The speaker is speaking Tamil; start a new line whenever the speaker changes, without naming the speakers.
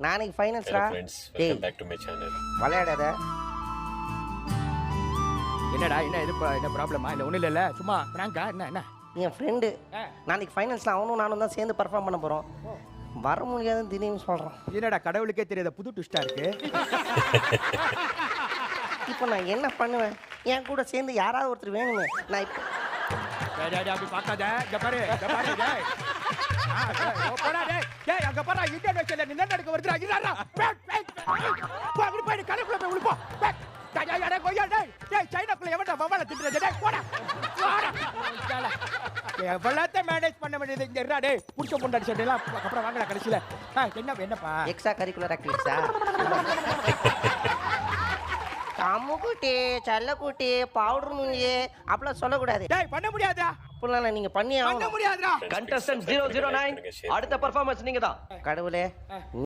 நாளைக்கு ஃபைனல்ஸ்டா. டேய்
பேக் டு மை சேனல்.
விளையாடாத.
என்னடா என்ன ப்ராப்ளமா? இல்லை ஒன்றும் இல்லைல்ல, சும்மா பிராங்கா? என்ன
என் ஃப்ரெண்டு நாளைக்கு ஃபைனல்ஸில் அவனும் நானும் தான் சேர்ந்து பர்ஃபார்ம் பண்ண போகிறோம். வர முடியாதுன்னு திடீர்னு சொல்கிறான்.
என்னடா கடவுளுக்கே தெரியாத புது ட்விஸ்டா இருக்கு.
இப்போ நான் என்ன பண்ணுவேன்? என் கூட சேர்ந்து யாராவது ஒருத்தர் வேணுமே. நான் இப்போ
அப்படி பார்க்காத, இங்க பாரு டேய். போடா டேய், அங்க பாரு இன்டர்நெட்ல நின்னு நடக்க வருதுடா. இருடா போ, அங்க போய் கணக்குல போய் உள்ள போ. டேய் கோயா டேய் சைனாக்குள்ள எவன்டா வவால திட்டுறது? டேய் போடா. எவ்வளோத்த மேனேஜ் பண்ண வேண்டியது இங்க இருடா. டேய் புடிச்ச பொண்டாடி சட்டையெல்லாம் அப்புறம் வாங்கடா கடைசியில. என்னப்பா
எக்ஸ்ட்ரா கரிக்குலர் ஆக்டிவிட்டிஸா? கம்முக்குட்டி, சல்லக்குட்டி, பவுடர் முஞ்சி அப்படிலாம் சொல்லக்கூடாது.
டேய் பண்ண முடியாதா?
அப்படிலாம் நீங்கள் பண்ணி
பண்ண முடியாதுடா.
Contestant 009 அடுத்த பெர்ஃபார்மன்ஸ் நீங்க தான்.
கடவுளே